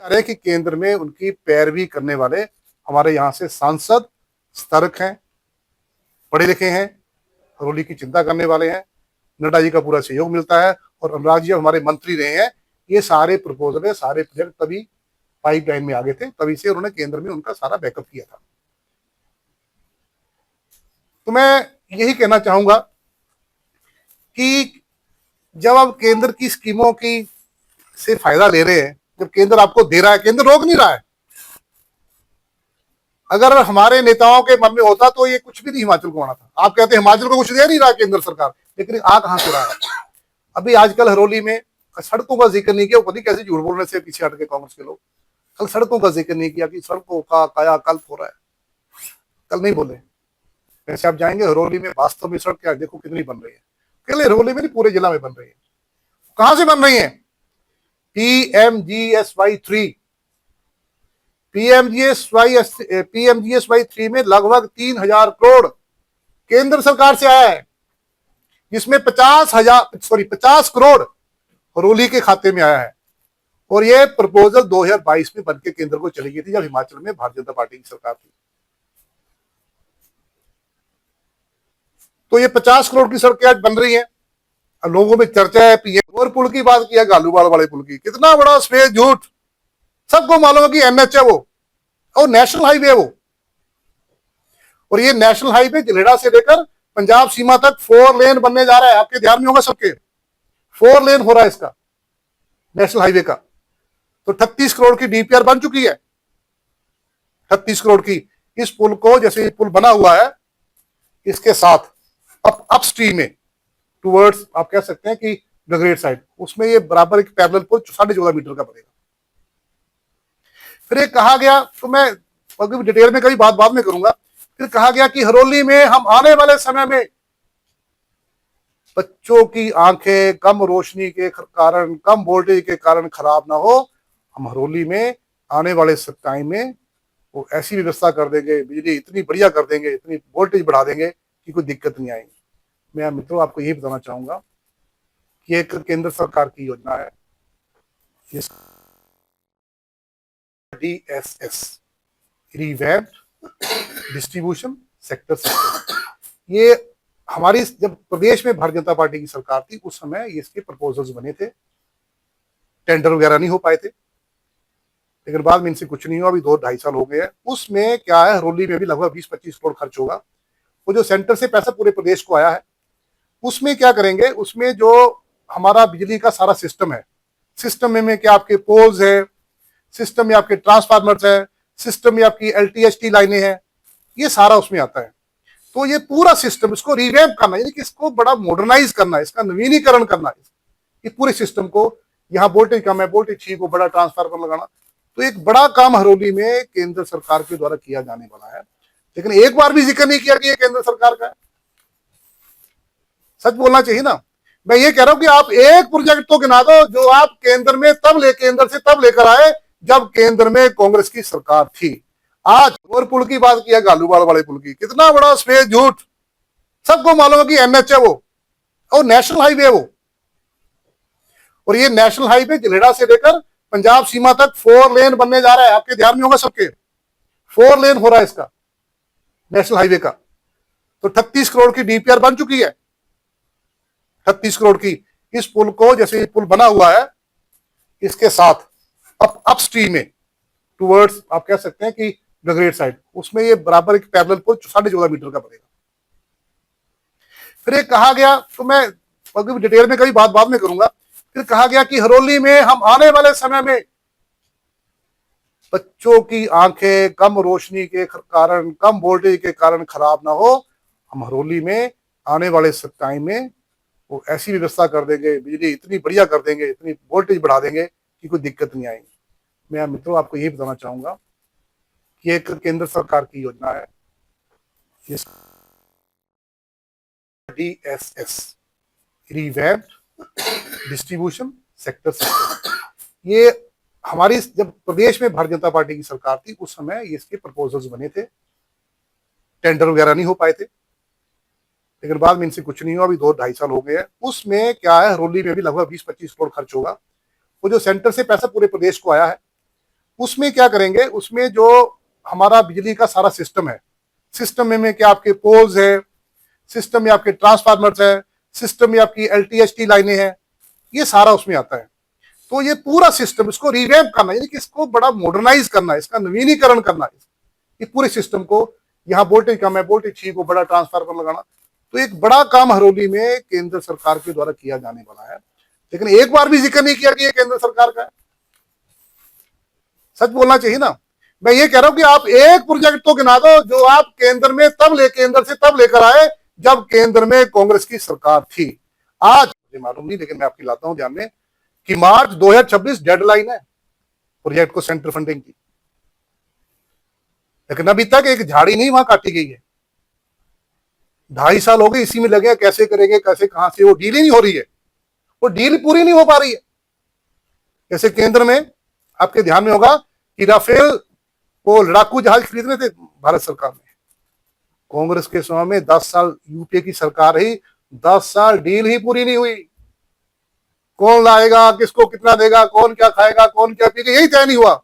रहे कि केंद्र में उनकी पैरवी करने वाले हमारे यहाँ से सांसद सतर्क हैं, पढ़े लिखे हैं, हरोली की चिंता करने वाले हैं, नड्डा जी का पूरा सहयोग मिलता है और अनुराग जी हमारे मंत्री रहे हैं। ये सारे प्रपोजल है, सारे प्रोजेक्ट तभी पाइपलाइन में आ गए थे, तभी से उन्होंने केंद्र में उनका सारा बैकअप किया था। तो मैं यही कहना चाहूंगा कि जब आप केंद्र की स्कीमों की से फायदा ले रहे हैं, जब केंद्र आपको दे रहा है, केंद्र रोक नहीं रहा है। अगर हमारे नेताओं के मन में होता तो ये कुछ भी नहीं हिमाचल को आना था। आप कहते हैं हिमाचल को कुछ दे नहीं रहा केंद्र सरकार, लेकिन आ कहां से रहा है। अभी आजकल हरोली में सड़कों का जिक्र नहीं किया, पता नहीं कैसे झूठ बोलने से पीछे हट के कांग्रेस के लोग। कल सड़कों का जिक्र नहीं किया कि सड़कों का कायाकल्प हो रहा है, कल नहीं बोले। वैसे आप जाएंगे हरोली में, वास्तव में सड़क क्या देखो कितनी बन रही है। केवल हरोली में नहीं, पूरे जिला में बन रही है। कहां से बन रही है? PMGSY 3 PMGSY 3 में लगभग 3,000 करोड़ केंद्र सरकार से आया है, जिसमें 50 करोड़ हरोली के खाते में आया है। और यह प्रपोजल 2022 में बनकर केंद्र को चली गई थी, जब हिमाचल में भारतीय जनता पार्टी की सरकार थी। तो ये 50 करोड़ की सड़कें आज बन रही हैं। लोगों में चर्चा है पीएम और पुल की बात किया, गालूवाड़ वाले पुल की। कितना बड़ा सफेद झूठ। सबको मालूम है कि NH है वो, और नेशनल हाईवे है वो। और ये नेशनल हाईवे जलेड़ा से लेकर पंजाब सीमा तक 4 लेन बनने जा रहा है। आपके ध्यान में होगा सबके, 4 लेन हो रहा है इसका, नेशनल हाईवे का। तो 38 करोड़ की DPR बन चुकी है, 38 करोड़ की। इस पुल को, जैसे पुल बना हुआ है, इसके साथ अपस्ट्रीम में टूवर्ड्स आप कह सकते हैं कि गगरेट साइड, उसमें ये बराबर एक पैरेलल पुल 14.5 मीटर का बनेगा। फिर ये कहा गया, तो मैं अभी डिटेल में कभी बाद में करूंगा। फिर कहा गया कि हरोली में हम आने वाले समय में बच्चों की आंखें कम रोशनी के कारण, कम वोल्टेज के कारण खराब ना हो, हम हरोली में आने वाले टाइम में वो ऐसी व्यवस्था कर देंगे, बिजली इतनी बढ़िया कर देंगे, इतनी वोल्टेज बढ़ा देंगे कि कोई दिक्कत नहीं आएगी। मैं मित्रों आपको यही बताना चाहूंगा कि एक केंद्र सरकार की योजना है DSS, revamped distribution sector system. ये हमारी जब प्रदेश में भारतीय जनता पार्टी की सरकार थी, उस समय ये इसके प्रपोजल्स बने थे, टेंडर वगैरह नहीं हो पाए थे, लेकिन बाद में इनसे कुछ नहीं हुआ। अभी 2-2.5 साल हो गए हैं। उसमें क्या है, हरोली में भी लगभग 20-25 करोड़ खर्च होगा। वो जो सेंटर से पैसा पूरे प्रदेश को आया है, उसमें क्या करेंगे, उसमें जो हमारा बिजली का सारा सिस्टम है, सिस्टम में क्या आपके पोल्स है, सिस्टम में आपके ट्रांसफार्मर्स है, सिस्टम में आपकी LTHT लाइनें हैं, ये सारा उसमें आता है। तो ये पूरा सिस्टम, इसको रिवैम्प करना, यानी कि इसको बड़ा मॉडर्नाइज करना है, इसका नवीनीकरण करना है, ये पूरे सिस्टम को। यहाँ वोल्टेज कम है, वोल्टेज ठीक हो, बड़ा ट्रांसफार्मर लगाना। तो एक बड़ा काम हरोली में केंद्र सरकार के द्वारा किया जाने वाला है, लेकिन एक बार भी जिक्र नहीं किया कि ये केंद्र सरकार का है। सच बोलना चाहिए ना। मैं ये कह रहा हूं कि आप एक प्रोजेक्ट तो गिना दो जो आप केंद्र से तब लेकर आए जब केंद्र में कांग्रेस की सरकार थी। आज और पुल की बात किया, गालूवाड़ वाले पुल की। कितना बड़ा सफेद झूठ। सबको मालूम है कि NH है वो, और नेशनल हाईवे है वो। और ये नेशनल हाईवे जलेड़ा से लेकर पंजाब सीमा तक 4 लेन बनने जा रहा है। आपके ध्यान में होगा सबके, 4 लेन हो रहा है इसका, नेशनल हाईवे का। तो 38 करोड़ की DPR बन चुकी है, 36 करोड़ की। इस पुल को, जैसे पुल बना हुआ है, इसके साथ अपस्ट्रीम में टूवर्ड्स आप कह सकते हैं कि गगरेट साइड, उसमें ये बराबर एक पैरेलल पुल 14.5 मीटर का बनेगा। फिर ये कहा गया, तो मैं अभी डिटेल में कभी बाद में करूंगा। फिर कहा गया कि हरोली में हम आने वाले समय में बच्चों की आंखें कम रोशनी के कारण, कम वोल्टेज के कारण खराब ना हो, हम हरोली में आने वाले टाइम में वो ऐसी व्यवस्था कर देंगे, बिजली इतनी बढ़िया कर देंगे, इतनी वोल्टेज बढ़ा देंगे कि कोई दिक्कत नहीं आएगी। मैं मित्रों आपको यही बताना चाहूंगा कि एक केंद्र सरकार की योजना है DSS, revamped distribution sector system. ये हमारी जब प्रदेश में भारतीय जनता पार्टी की सरकार थी, उस समय ये इसके प्रपोजल्स बने थे, टेंडर वगैरह नहीं हो पाए थे, लेकिन बाद में इनसे कुछ नहीं हुआ। अभी 2-2.5 साल हो गए हैं। उसमें क्या है, हरोली में भी लगभग 20-25 करोड़ खर्च होगा। वो जो सेंटर से पैसा पूरे प्रदेश को आया है, उसमें क्या करेंगे, उसमें जो हमारा बिजली का सारा सिस्टम है, सिस्टम में क्या आपके पोल्स है, सिस्टम में आपके ट्रांसफार्मर्स है, सिस्टम में आपकी एलटीएचटी लाइनें हैं, ये सारा उसमें आता है। तो ये पूरा सिस्टम इसको रिवैम्प करना, यानी कि इसको बड़ा मॉडर्नाइज करना, इसका नवीनीकरण करना, ये पूरे सिस्टम को, यहाँ वोल्टेज कम है, वोल्टेज ठीक हो, बड़ा ट्रांसफार्मर लगाना। तो एक बड़ा काम हरोली में केंद्र सरकार के द्वारा किया जाने वाला है, लेकिन एक बार भी जिक्र नहीं किया कि ये केंद्र सरकार का है। सच बोलना चाहिए ना। मैं ये कह रहा हूं कि आप एक प्रोजेक्ट तो गिना दो जो आप केंद्र में केंद्र से तब लेकर आए जब केंद्र में कांग्रेस की सरकार थी। आज मुझे मालूम नहीं, लेकिन मैं आपकी लाता हूं ध्यान में कि मार्च 2026 डेडलाइन है प्रोजेक्ट को सेंट्रल फंडिंग की, लेकिन अभी तक एक झाड़ी नहीं वहां काटी गई है। 2.5 साल हो गए इसी में लगे, कैसे करेंगे, कैसे, कहां से, वो डील ही नहीं हो रही है, वो डील पूरी नहीं हो पा रही है। जैसे केंद्र में आपके ध्यान में होगा कि राफेल को लड़ाकू जहाज खरीदने थे भारत सरकार ने, कांग्रेस के समय में 10 साल यूपीए की सरकार रही, 10 साल डील ही पूरी नहीं हुई। कौन लाएगा, किसको कितना देगा, कौन क्या खाएगा, कौन क्या पिएगा, यही तय नहीं हुआ।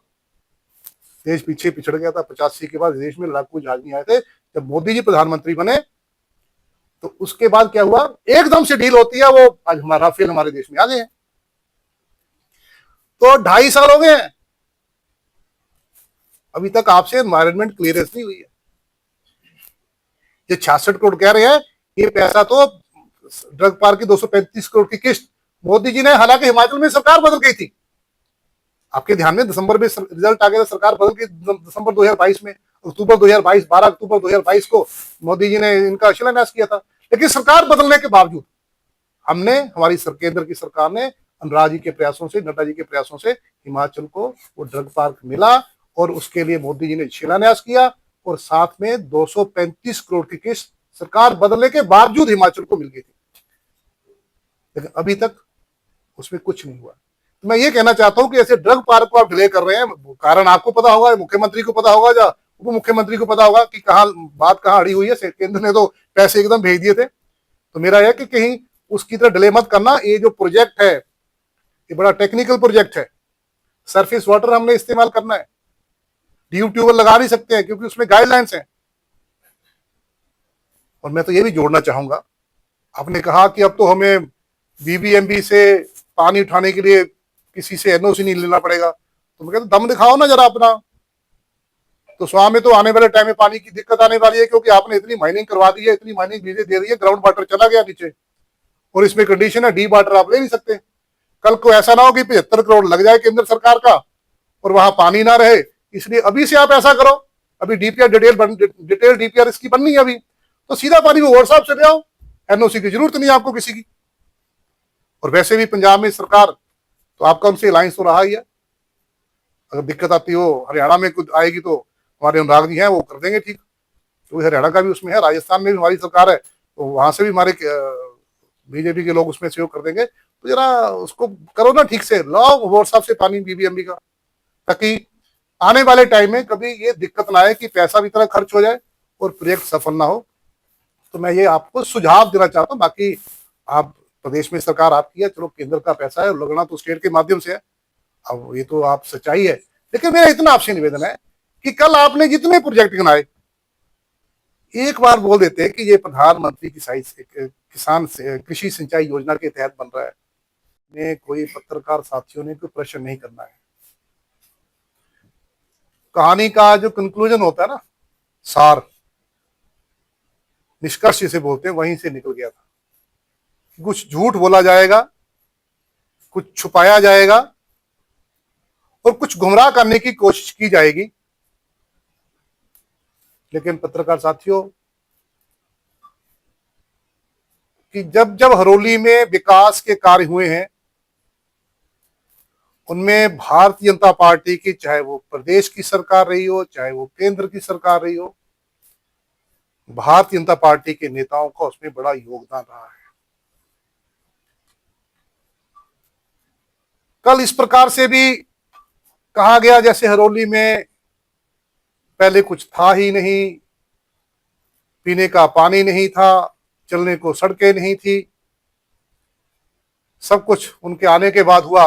देश पीछे पिछड़ गया था। 85 के बाद देश में लड़ाकू जहाज नहीं आए थे। जब मोदी जी प्रधानमंत्री बने तो उसके बाद क्या हुआ, एकदम से डील होती है, वो आज हमारा राफेल हमारे देश में आ गए हैं। तो 2.5 साल हो गए हैं, अभी तक आपसे एनवायरमेंट क्लियरेंस नहीं हुई है। ये 66 करोड़ कह रहे हैं, ये पैसा तो ड्रग पार्क की 235 करोड़ की किस्त मोदी जी ने, हालांकि हिमाचल में सरकार बदल गई थी, आपके ध्यान में दिसंबर में रिजल्ट आ गया था, सरकार बदल गई दिसंबर 2022 में, अक्टूबर 2022, 12 अक्टूबर 2022 को मोदी जी ने इनका शिलान्यास किया था। लेकिन सरकार बदलने के बावजूद हमने, हमारी केंद्र की सरकार ने अनुराग जी के प्रयासों से, नड्डा जी के प्रयासों से हिमाचल को वो ड्रग पार्क मिला, और उसके लिए मोदी जी ने शिलान्यास किया, और साथ में 235 करोड़ की किस्त सरकार बदलने के बावजूद हिमाचल को मिल गई थी, लेकिन अभी तक उसमें कुछ नहीं हुआ। तो मैं ये कहना चाहता हूं कि ऐसे ड्रग पार्क को आप डिले कर रहे हैं, कारण आपको पता होगा, मुख्यमंत्री को पता होगा या उप मुख्यमंत्री को पता होगा कि बात कहां अड़ी हुई है। केंद्र ने तो पैसे एकदम भेज दिए थे। तो मेरा यह कि कहीं उसकी तरह डिले मत करना। ये जो प्रोजेक्ट है ये बड़ा टेक्निकल प्रोजेक्ट है, सरफेस वाटर हमने इस्तेमाल करना है, ट्यूबवेल लगा नहीं सकते हैं क्योंकि उसमें गाइडलाइंस हैं। और मैं तो ये भी जोड़ना चाहूंगा, आपने कहा कि अब तो हमें बीबीएमबी से पानी उठाने के लिए किसी से एनओसी नहीं लेना पड़ेगा। तो मैं कहता दम दिखाओ ना जरा अपना। तो स्वामी में तो आने वाले टाइम में पानी की दिक्कत आने वाली है, क्योंकि आपने इतनी माइनिंग करवा दी है, इतनी माइनिंग दे दी है, ग्राउंड वाटर चला गया नीचे, और इसमें कंडीशन है डी वाटर आप ले नहीं सकते। कल को ऐसा ना हो कि 75 करोड़ लग जाए केंद्र सरकार का और वहां पानी ना रहे। इसलिए अभी से आप ऐसा करो, अभी डीपीआर डिटेल डीपीआर इसकी बननी है अभी, तो सीधा पानी वो और साहब चले आओ, एनओसी की जरूरत नहीं आपको किसी की। और वैसे भी पंजाब में सरकार, तो आपका उनसे अलायंस तो रहा ही है, अगर दिक्कत आती हो हरियाणा में कुछ आएगी तो हमारे अनुराग जी हैं वो कर देंगे ठीक। तो हरियाणा का भी उसमें है, राजस्थान में भी हमारी सरकार है, तो वहां से भी हमारे बीजेपी के लोग उसमें सहयोग कर देंगे। तो जरा उसको करो ना ठीक से, लाओ वो साहब से पानी बीबीएमबी का, ताकि आने वाले टाइम में कभी ये दिक्कत ना आए कि पैसा भी इतना खर्च हो जाए और प्रोजेक्ट सफल ना हो। तो मैं ये आपको सुझाव देना चाहता हूँ। बाकी आप प्रदेश में सरकार आपकी है, चलो केंद्र का पैसा है, लगना तो स्टेट के माध्यम से है, अब ये तो आप सच्चाई है। लेकिन मेरा इतना आपसे निवेदन है कि कल आपने जितने प्रोजेक्ट गिनाए, एक बार बोल देते कि ये प्रधानमंत्री किसान कृषि सिंचाई योजना के तहत बन रहा है, ने कोई पत्रकार साथियों ने कोई प्रश्न नहीं करना है। कहानी का जो कंक्लूजन होता है ना, सार, निष्कर्ष जिसे बोलते हैं, वहीं से निकल गया था। कुछ झूठ बोला जाएगा, कुछ छुपाया जाएगा और कुछ गुमराह करने की कोशिश की जाएगी। लेकिन पत्रकार साथियों, कि जब जब हरोली में विकास के कार्य हुए हैं, उनमें भारतीय जनता पार्टी की, चाहे वो प्रदेश की सरकार रही हो, चाहे वो केंद्र की सरकार रही हो, भारतीय जनता पार्टी के नेताओं का उसमें बड़ा योगदान रहा है। कल इस प्रकार से भी कहा गया जैसे हरोली में पहले कुछ था ही नहीं, पीने का पानी नहीं था, चलने को सड़कें नहीं थी, सब कुछ उनके आने के बाद हुआ।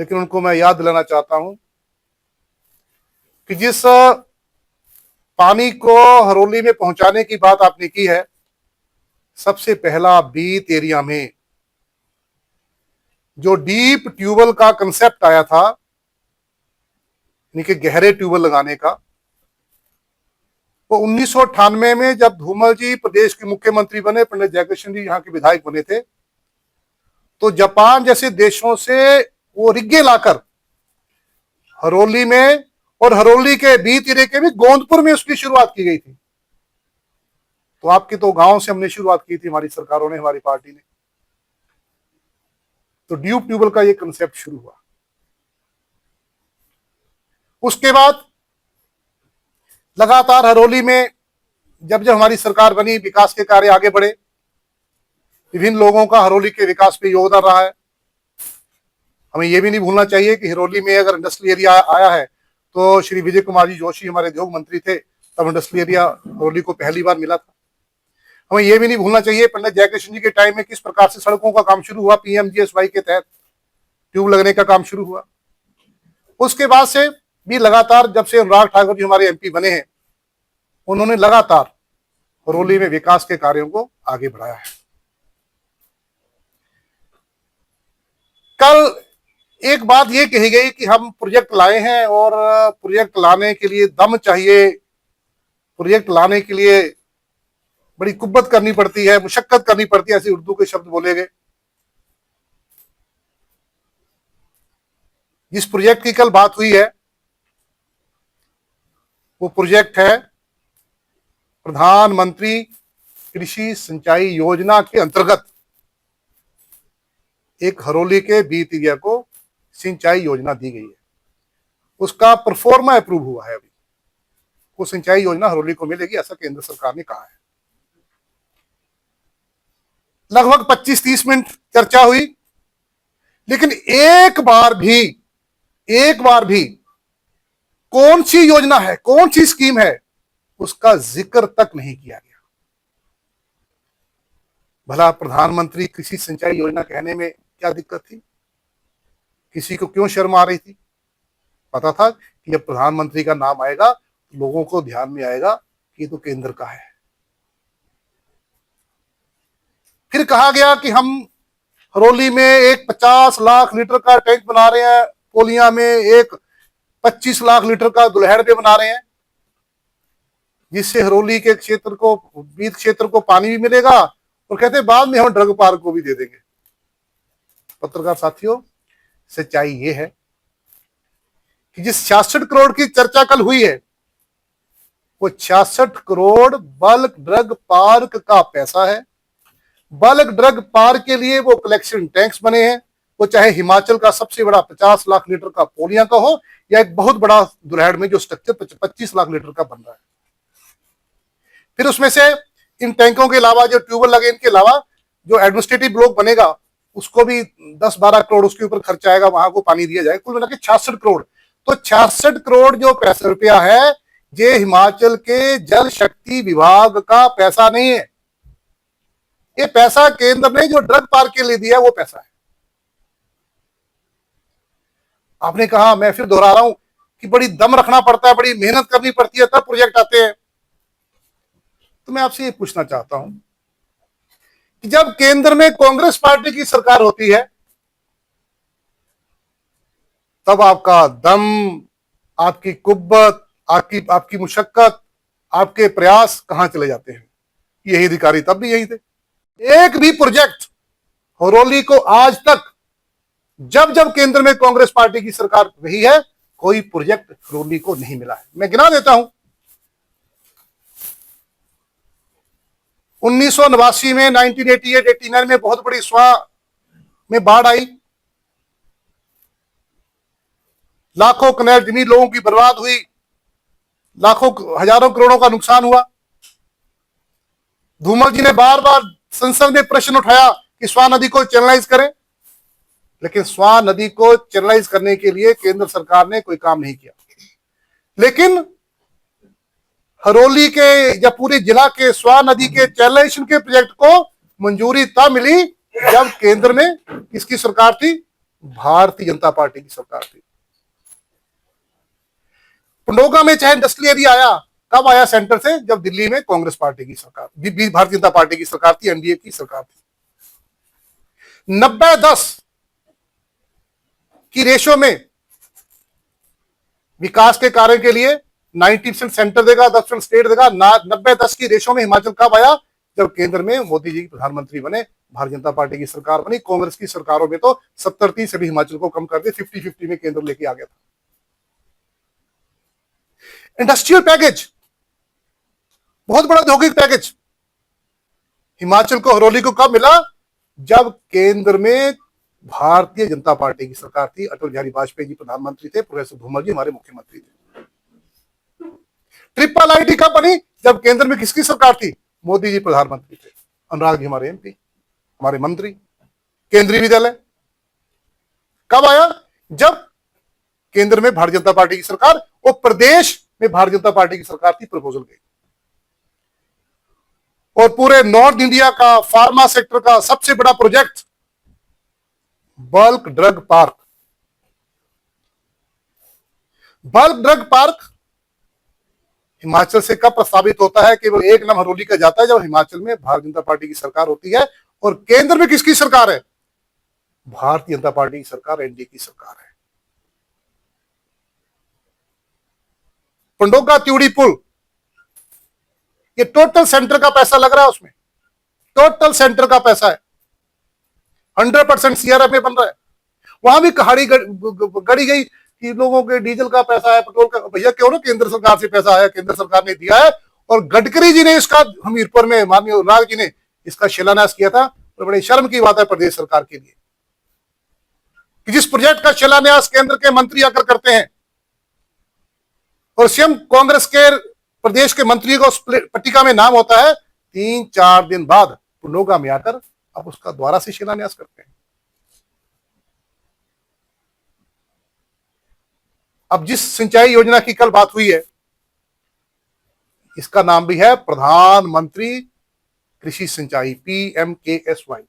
लेकिन उनको मैं याद दिलाना चाहता हूं कि जिस पानी को हरोली में पहुंचाने की बात आपने की है, सबसे पहला बीत एरिया में जो डीप ट्यूबवेल का कंसेप्ट आया था, यानी कि गहरे ट्यूबवेल लगाने का, वो 1998 में जब धूमल जी प्रदेश के मुख्यमंत्री बने, पंडित जयकिशन जी यहाँ के विधायक बने थे, तो जापान जैसे देशों से वो रिग्गे लाकर हरोली में और हरोली के बीत एरिया के भी गोंदपुर में उसकी शुरुआत की गई थी। तो आपके तो गांव से हमने शुरुआत की थी, हमारी सरकारों ने, हमारी पार्टी ने। तो डीप ट्यूबवेल का ये कंसेप्ट शुरू हुआ। उसके बाद लगातार हरोली में जब जब हमारी सरकार बनी, विकास के कार्य आगे बढ़े, विभिन्न लोगों का हरोली के विकास में योगदान रहा है। हमें यह भी नहीं भूलना चाहिए कि हरोली में अगर इंडस्ट्रियल एरिया आया है तो श्री विजय कुमार जी जोशी हमारे उद्योग मंत्री थे, तब इंडस्ट्रियल एरिया हरोली को पहली बार मिला था। हमें यह भी नहीं भूलना चाहिए पंडित जयकिशन जी के टाइम में किस प्रकार से सड़कों का काम शुरू हुआ, पीएमजीएसवाई के तहत ट्यूब लगने का काम शुरू हुआ। उसके बाद से भी लगातार, जब से अनुराग ठाकुर जी हमारे एमपी बने हैं, उन्होंने लगातार हरोली में विकास के कार्यों को आगे बढ़ाया है। कल एक बात यह कही गई कि हम प्रोजेक्ट लाए हैं और प्रोजेक्ट लाने के लिए दम चाहिए, प्रोजेक्ट लाने के लिए बड़ी कुब्बत करनी पड़ती है, मुशक्कत करनी पड़ती है, ऐसे उर्दू के शब्द बोले गए। जिस प्रोजेक्ट की कल बात हुई है वो प्रोजेक्ट है प्रधानमंत्री कृषि सिंचाई योजना के अंतर्गत एक हरोली के बीत एरिया को सिंचाई योजना दी गई है। उसका परफॉर्मा अप्रूव हुआ है। अभी वो सिंचाई योजना हरोली को मिलेगी, ऐसा केंद्र सरकार ने कहा है। लगभग 25-30 मिनट चर्चा हुई, लेकिन एक बार भी कौन सी योजना है, कौन सी स्कीम है, उसका जिक्र तक नहीं किया गया। भला प्रधानमंत्री कृषि सिंचाई योजना कहने में क्या दिक्कत थी? किसी को क्यों शर्म आ रही थी? पता था कि जब प्रधानमंत्री का नाम आएगा लोगों को ध्यान में आएगा कि ये तो केंद्र का है। फिर कहा गया कि हम हरोली में एक 50 लाख लीटर का टैंक बना रहे हैं, पोलिया में एक 25 लाख लीटर का दुल्हड़ पे बना रहे हैं, जिससे हरोली के क्षेत्र को, बीत क्षेत्र को पानी भी मिलेगा, और कहते हैं बाद में हम ड्रग पार्क को भी दे देंगे। पत्रकार साथियों, सच्चाई ये है कि जिस 66 करोड़ की चर्चा कल हुई है, वो 66 करोड़ बल्क ड्रग पार्क का पैसा है। बल्क ड्रग पार्क के लिए वो कलेक्शन टैंक्स बने हैं, वो चाहे हिमाचल का सबसे बड़ा 50 लाख लीटर का पोलिया का हो, या एक बहुत बड़ा दुल्हड़ में जो स्ट्रक्चर 25 लाख लीटर का बन रहा है। फिर उसमें से इन टैंकों के अलावा जो ट्यूबवेल लगे, इनके अलावा जो एडमिनिस्ट्रेटिव ब्लॉक बनेगा, उसको भी 10-12 करोड़ उसके ऊपर खर्चा आएगा, वहां को पानी दिया जाए। कुल मिला के 66 करोड़। तो 66 करोड़ जो पैसा रुपया है, ये हिमाचल के जल शक्ति विभाग का पैसा नहीं है। ये पैसा केंद्र ने जो ड्रग पार्क के लिए दिया वो पैसा है। आपने कहा, मैं फिर दोहरा रहा हूं कि बड़ी दम रखना पड़ता है, बड़ी मेहनत करनी पड़ती है, तब प्रोजेक्ट आते हैं। तो मैं आपसे ये पूछना चाहता हूं कि जब केंद्र में कांग्रेस पार्टी की सरकार होती है, तब आपका दम, आपकी कुब्बत, आपकी मुशक्कत, आपके प्रयास कहां चले जाते हैं? यही अधिकारी तब भी यही थे। एक भी प्रोजेक्ट हरोली को आज तक, जब जब केंद्र में कांग्रेस पार्टी की सरकार रही है, कोई प्रोजेक्ट हरोली को नहीं मिला है। मैं गिना देता हूं। 1989 में, 1988-89 में बहुत बड़ी स्वां में बाढ़ आई, लाखों कनेल जमीन लोगों की बर्बाद हुई, लाखों हजारों करोड़ों का नुकसान हुआ। धूमल जी ने बार बार संसद में प्रश्न उठाया कि स्वां नदी को चैनलाइज करें, लेकिन स्वां नदी को चैनलाइज करने के लिए केंद्र सरकार ने कोई काम नहीं किया। लेकिन हरोली के या पूरे जिला के स्वां नदी के चैनलाइजेशन के प्रोजेक्ट को मंजूरी तब मिली जब केंद्र में किसकी सरकार थी? भारतीय जनता पार्टी की सरकार थी। पंडोगा में चाहे इंडस्ट्रियल एरिया आया, कब आया सेंटर से? जब दिल्ली में कांग्रेस पार्टी की सरकार, भारतीय जनता पार्टी की सरकार थी, एनडीए की सरकार थी। 90-10 की रेशो में विकास के कार्य के लिए 90% सेंटर देगा, 10% स्टेट देगा। 90-10 की रेशो में हिमाचल कब आया? जब केंद्र में मोदी जी प्रधानमंत्री बने, भारतीय जनता पार्टी की सरकार बनी। कांग्रेस की सरकारों में तो 70-30 से भी हिमाचल को कम कर दिया, 50-50 में केंद्र लेके आ गया था। इंडस्ट्रियल पैकेज, बहुत बड़ा औद्योगिक पैकेज हिमाचल को, हरोली को कब मिला? जब केंद्र में भारतीय जनता पार्टी की सरकार थी, अटल बिहारी वाजपेयी जी प्रधानमंत्री थे, प्रोफेसर धूमल जी हमारे मुख्यमंत्री थे। ट्रिपल आईटी कब बनी? जब केंद्र में किसकी सरकार थी? मोदी जी प्रधानमंत्री थे, अनुराग जी हमारे एमपी, हमारे मंत्री। केंद्रीय विद्यालय कब आया? जब केंद्र में भारतीय जनता पार्टी की सरकार और प्रदेश में भारतीय जनता पार्टी की सरकार थी, प्रपोजल गई। और पूरे नॉर्थ इंडिया का फार्मा सेक्टर का सबसे बड़ा project bulk drug park. Bulk drug park Himachal से कब प्रस्तावित होता है? केवल एक नाम हरोली का जाता है, जब हिमाचल में भारतीय जनता पार्टी की सरकार होती है। और केंद्र में किसकी सरकार है? भारतीय जनता पार्टी की सरकार, एनडीए की सरकार है। पंडोगा त्यूड़ी पुल, ये टोटल सेंटर का पैसा लग रहा है उसमें, टोटल सेंटर का पैसा है, 100% सीआरएफ में बन रहा है। वहां भी कहाड़ी गड़ी गई कि लोगों के डीजल का पैसा है, पेट्रोल का। भैया क्यों ना, केंद्र सरकार से पैसा आया, केंद्र सरकार ने दिया है। और गडकरी जी ने इसका, हमीरपुर में माननीय अनुराग जी ने इसका शिलान्यास किया था। और बड़ी शर्म की बात है प्रदेश सरकार के लिए कि जिस प्रोजेक्ट का शिलान्यास केंद्र के मंत्री आकर करते हैं और स्वयं कांग्रेस के प्रदेश के मंत्री को पट्टिका में नाम होता है, 3-4 दिन बाद पंडोगा में आकर अब उसका दोबारा से शिलान्यास करते हैं। अब जिस सिंचाई योजना की कल बात हुई है, इसका नाम भी है प्रधानमंत्री कृषि सिंचाई, PMKSY।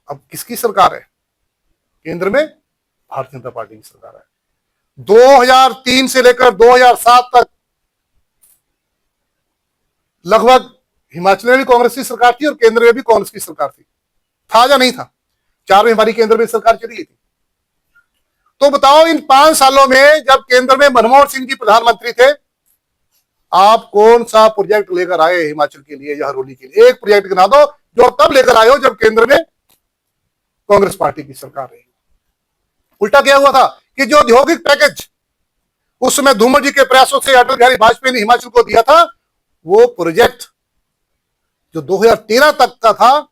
अब किसकी सरकार है? केंद्र में भारतीय जनता पार्टी की सरकार है। 2003 से लेकर 2007 तक लगभग हिमाचल में भी कांग्रेस की सरकार थी और केंद्र में भी कांग्रेस की सरकार थी। था या नहीं था? 4 में हमारी केंद्र में सरकार चली गई थी। तो बताओ, इन 5 सालों में जब केंद्र में मनमोहन सिंह जी प्रधानमंत्री थे, आप कौन सा प्रोजेक्ट लेकर आए हिमाचल के लिए या हरोली के लिए? एक प्रोजेक्ट गिना दो जो तब लेकर आए हो जब केंद्र में कांग्रेस पार्टी की सरकार रही। उल्टा क्या हुआ था कि जो औद्योगिक पैकेज उस समय धूमल जी के प्रयासों से अटल बिहारी वाजपेयी ने हिमाचल को दिया था, वो प्रोजेक्ट जो 2013 तक का था,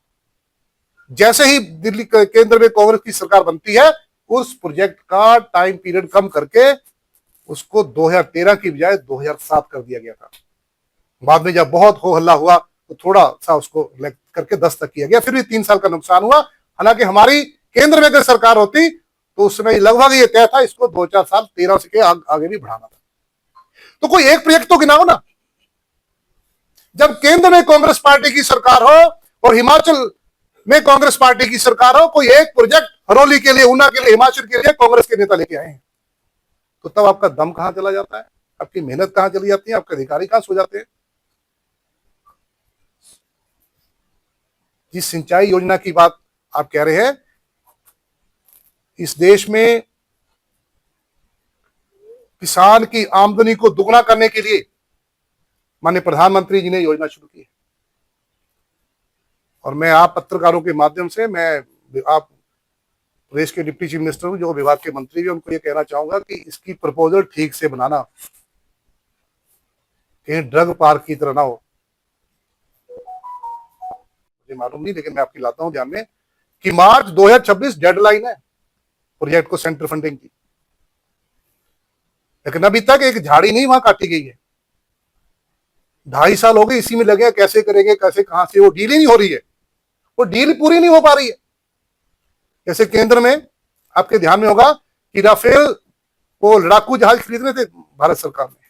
जैसे ही दिल्ली केंद्र में कांग्रेस की सरकार बनती है, उस प्रोजेक्ट का टाइम पीरियड कम करके उसको 2013 की बजाय 2007 कर दिया गया था। बाद में जब बहुत हो हल्ला हुआ तो थोड़ा सा उसको करके 10 तक किया गया, फिर भी 3 साल का नुकसान हुआ। हालांकि हमारी केंद्र में अगर सरकार होती तो उस समय लगभग ये तय था इसको 2-4 साल 13 से आगे भी बढ़ाना था। तो कोई एक प्रोजेक्ट तो गिनाओ ना। जब केंद्र में कांग्रेस पार्टी की सरकार हो और हिमाचल में कांग्रेस पार्टी की सरकार हो, कोई एक प्रोजेक्ट हरोली के लिए, ऊना के लिए, हिमाचल के लिए कांग्रेस के नेता लेके आए हैं, तो तब आपका दम कहां चला जाता है? आपकी मेहनत कहां चली जाती है? आपके अधिकारी कहां सो जाते हैं? जिस सिंचाई योजना की बात आप कह रहे हैं, इस देश में किसान की आमदनी को दुगना करने के लिए माननीय प्रधानमंत्री जी ने योजना शुरू की है। और मैं आप पत्रकारों के माध्यम से, मैं आप प्रदेश के डिप्टी चीफ मिनिस्टर जो विभाग के मंत्री भी, उनको ये कहना चाहूंगा कि इसकी प्रपोजल ठीक से बनाना, कहीं ड्रग पार्क की तरह ना हो। मुझे मालूम नहीं, लेकिन मैं आपकी लाता हूं ध्यान में कि मार्च 2026 डेडलाइन है प्रोजेक्ट को सेंटर फंडिंग की, लेकिन अभी तक एक झाड़ी नहीं वहां काटी गई है। 2.5 साल हो गए इसी में लगे, कैसे करेंगे, कैसे, कहां से, वो डील ही नहीं हो रही है, वो डील पूरी नहीं हो पा रही है। जैसे केंद्र में आपके ध्यान में होगा कि राफेल को लड़ाकू जहाज खरीदने थे भारत सरकार ने,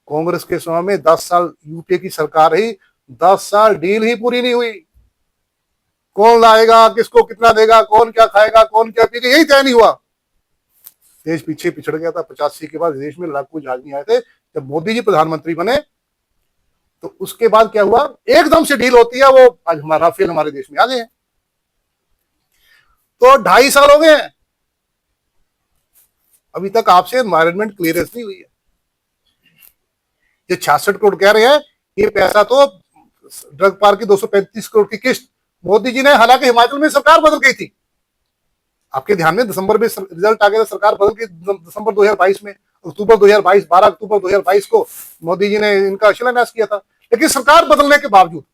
कांग्रेस के समय में 10 साल यूपीए की सरकार रही, 10 साल डील ही पूरी नहीं हुई। कौन लाएगा, किसको कितना देगा, कौन क्या खाएगा, कौन क्या पिएगा, यही तय नहीं हुआ। देश पीछे पिछड़ गया था। 85 के बाद देश में लड़ाकू जहाज नहीं आए थे। जब मोदी जी प्रधानमंत्री बने तो उसके बाद क्या हुआ, एकदम से डील होती है। वो आज हमारा राफेल हमारे देश में आ गए हैं। तो 2.5 साल हो गए हैं, अभी तक आपसे एनवायरमेंट क्लियरेंस नहीं हुई है। ये 66 करोड़ कह रहे हैं, ये पैसा तो ड्रग पार्क की 235 करोड़ की किस्त मोदी जी ने, हालांकि हिमाचल में सरकार बदल गई थी, आपके ध्यान में दिसंबर में रिजल्ट आ गया था, सरकार बदल गई दिसंबर 2022 में। अक्टूबर 2022, 12 अक्टूबर 2022 को मोदी जी ने इनका शिलान्यास किया था। लेकिन सरकार बदलने के बावजूद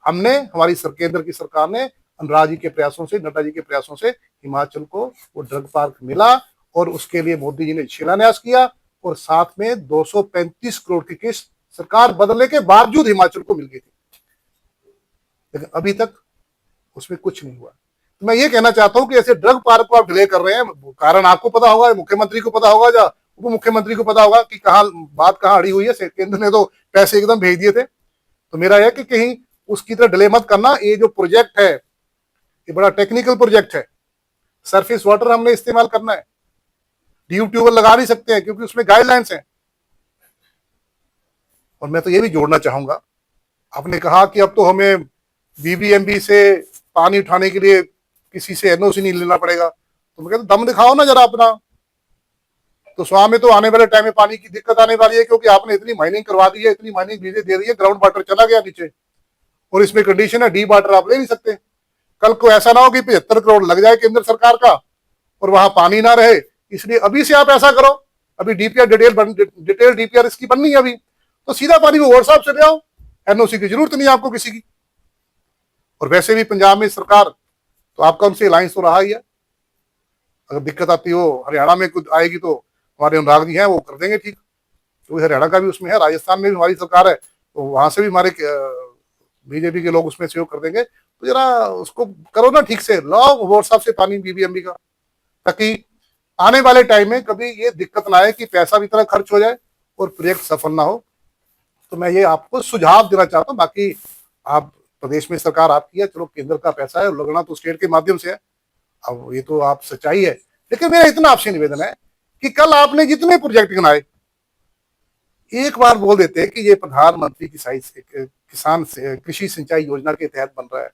हमने, हमारी केंद्र की सरकार ने अनुराग जी के प्रयासों से, नड्डा जी के प्रयासों से हिमाचल को वो ड्रग पार्क मिला, और उसके लिए मोदी जी ने शिलान्यास किया, और साथ में 235 करोड़ की किस्त सरकार बदलने के बावजूद हिमाचल को मिल गई थी। लेकिन अभी तक उसमें कुछ नहीं हुआ। तो मैं ये कहना चाहता हूं कि ऐसे ड्रग पार्क को आप डिले कर रहे हैं, कारण आपको पता होगा, मुख्यमंत्री को पता होगा, या उप मुख्यमंत्री को पता होगा कि बात कहां अड़ी हुई है। केंद्र ने तो पैसे एकदम भेज दिए थे। तो मेरा यह कि कहीं उसकी तरह डिले मत करना। ये जो प्रोजेक्ट है, ये बड़ा टेक्निकल प्रोजेक्ट है। सरफेस वाटर हमने इस्तेमाल करना है, डीप ट्यूबवेल लगा नहीं सकते हैं क्योंकि उसमें गाइडलाइंस हैं। और मैं तो ये भी जोड़ना चाहूंगा, आपने कहा कि अब तो हमें बीबीएमबी से पानी उठाने के लिए किसी से एनओसी नहीं लेना पड़ेगा। तो मैं कहता दम दिखाओ ना जरा अपना। तो स्वामी में तो आने वाले टाइम में पानी की दिक्कत आने वाली है, क्योंकि आपने इतनी माइनिंग करवा दी है, इतनी माइनिंग दे दी है, ग्राउंड वाटर चला गया नीचे, और इसमें कंडीशन है डी वाटर आप ले नहीं सकते। कल को ऐसा ना हो कि 75 करोड़ लग जाए केंद्र सरकार का और वहां पानी ना रहे। इसलिए अभी से आप ऐसा करो, अभी डीपीआर डिटेल डीपीआर इसकी बननी है अभी, तो सीधा पानी वो व्हाट्सएप से ले आओ, एनओसी की जरूरत नहीं आपको किसी की। और वैसे भी पंजाब में सरकार, तो आपका उनसे अलायंस तो रहा ही है। अगर दिक्कत आती हो हरियाणा में कुछ आएगी तो हमारे अनुराग जी हैं, वो कर देंगे ठीक। तो हरियाणा का भी उसमें है, राजस्थान में भी हमारी सरकार है, तो वहां से भी हमारे बीजेपी के लोग उसमें सहयोग कर देंगे। तो जरा उसको करो ना ठीक से, लाओ व्हाट्सएप से पानी बीबीएमबी का, ताकि आने वाले टाइम में कभी ये दिक्कत ना आए कि पैसा भी इतना खर्च हो जाए और प्रोजेक्ट सफल ना हो। तो मैं ये आपको सुझाव देना चाहता हूँ। बाकी आप प्रदेश में सरकार आपकी है, चलो केंद्र का पैसा है, लगना तो स्टेट के माध्यम से है। अब ये तो आप सच्चाई है, लेकिन मेरा इतना आपसे निवेदन है कि कल आपने जितने प्रोजेक्ट गिनाए, एक बार बोल देते कि ये प्रधानमंत्री किसान कृषि सिंचाई योजना के तहत बन रहा है,